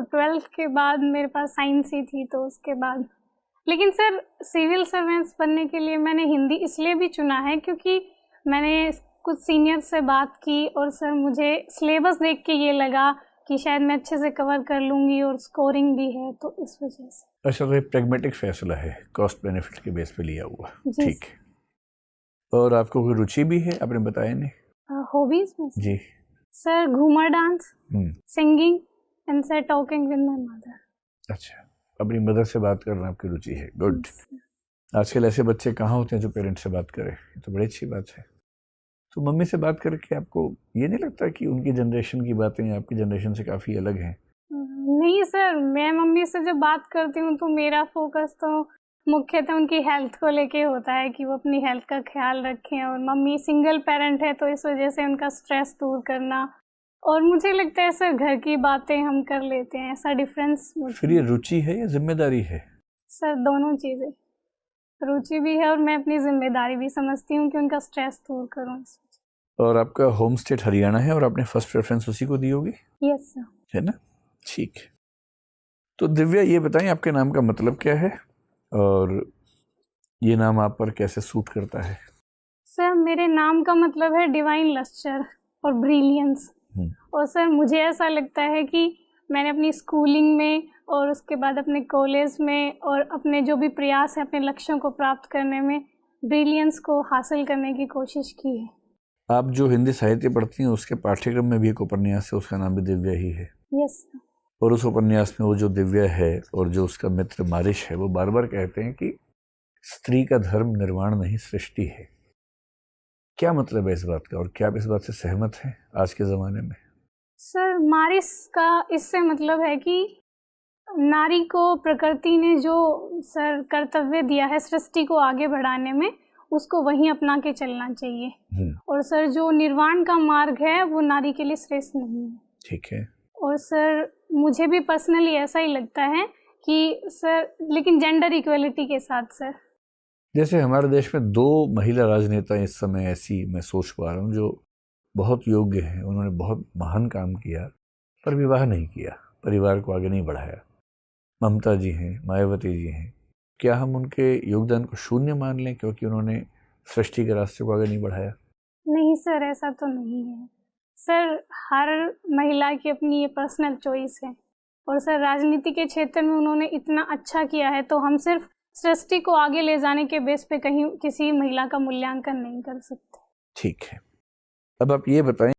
12th के बाद मेरे पास साइंस ही थी, तो उसके बाद लेकिन सर सिविल सर्वेंट्स बनने के लिए मैंने हिंदी इसलिए भी चुना है क्योंकि मैंने कुछ सीनियर से बात की और सर मुझे सिलेबस देख के ये लगा कि शायद मैं अच्छे से कवर कर लूँगी और स्कोरिंग भी है, तो इस वजह से। अच्छा, तो ये प्रैग्मेटिक फैसला है, कॉस्ट बेनिफिट के बेस पे लिया हुआ। ठीक है। और आपको कोई रुचि भी है, आपने बताया नहीं? हॉबीज में जी sir Ghoomar dance, singing and sir talking with my mother. अच्छा, अपनी मदर से बात करना आपकी रुचि है, गुड। आजकल ऐसे बच्चे कहाँ होते हैं जो पेरेंट्स से बात करें, ये तो बड़ी अच्छी बात है। तो मम्मी से बात करके आपको ये नहीं लगता कि उनकी जनरेशन की बातें आपकी जनरेशन से काफ़ी अलग हैं? नहीं सर, मैं मम्मी से जब बात करती हूँ तो मेरा फोकस तो मुख्यतः उनकी हेल्थ को लेके होता है कि वो अपनी हेल्थ का ख्याल रखें, और मम्मी सिंगल पेरेंट है तो इस वजह से उनका स्ट्रेस दूर करना, और मुझे लगता है सर घर की बातें हम कर लेते हैं, ऐसा डिफरेंस। फिर ये रुचि है या जिम्मेदारी है? सर दोनों चीज़ें, रुचि भी है और मैं अपनी जिम्मेदारी भी समझती हूँ कि उनका स्ट्रेस दूर करूँ। और आपका होम स्टेट हरियाणा है और आपने फर्स्ट प्रेफरेंस उसी को दी होगी? Yes sir. है ना, ठीक है। तो दिव्या ये बताएं आपके नाम का मतलब क्या है और ये नाम आप पर कैसे सूट करता है? सर मेरे नाम का मतलब है डिवाइन लस्टर और ब्रिलियंस, और सर मुझे ऐसा लगता है कि मैंने अपनी स्कूलिंग में और उसके बाद अपने कॉलेज में और अपने जो भी प्रयास है अपने लक्ष्यों को प्राप्त करने में ब्रिलियंस को हासिल करने की कोशिश की है। आप जो हिंदी साहित्य पढ़ती हैं उसके पाठ्यक्रम में भी एक उपन्यास है, उसका नाम भी दिव्या ही है। Yes sir. और उस उपन्यास में वो जो दिव्या है और जो उसका मित्र मारिश है, वो बार बार कहते हैं कि स्त्री का धर्म निर्वाण नहीं सृष्टि है। क्या मतलब है इस बात का, और क्या आप इस बात से सहमत हैं आज के ज़माने में? सर मारिश का इससे मतलब है कि नारी को प्रकृति ने जो सर कर्तव्य दिया है सृष्टि को आगे बढ़ाने में, उसको वहीं अपना के चलना चाहिए। और सर जो निर्वाण का मार्ग है वो नारी के लिए श्रेष्ठ नहीं है। ठीक है। और सर मुझे भी पर्सनली ऐसा ही लगता है कि सर, लेकिन जेंडर इक्वलिटी के साथ सर। जैसे हमारे देश में 2 महिला राजनेता इस समय ऐसी मैं सोच पा रहा हूँ जो बहुत योग्य हैं, उन्होंने बहुत महान काम किया पर विवाह नहीं किया, परिवार को आगे नहीं बढ़ाया। ममता जी हैं, मायावती जी हैं। क्या हम उनके योगदान को शून्य मान लें क्योंकि उन्होंने सृष्टि के रास्ते को आगे नहीं बढ़ाया? नहीं सर, ऐसा तो नहीं है सर। हर महिला की अपनी ये पर्सनल चॉइस है, और सर राजनीति के क्षेत्र में उन्होंने इतना अच्छा किया है, तो हम सिर्फ सृष्टि को आगे ले जाने के बेस पे कहीं किसी महिला का मूल्यांकन नहीं कर सकते। ठीक है। अब आप ये बताएं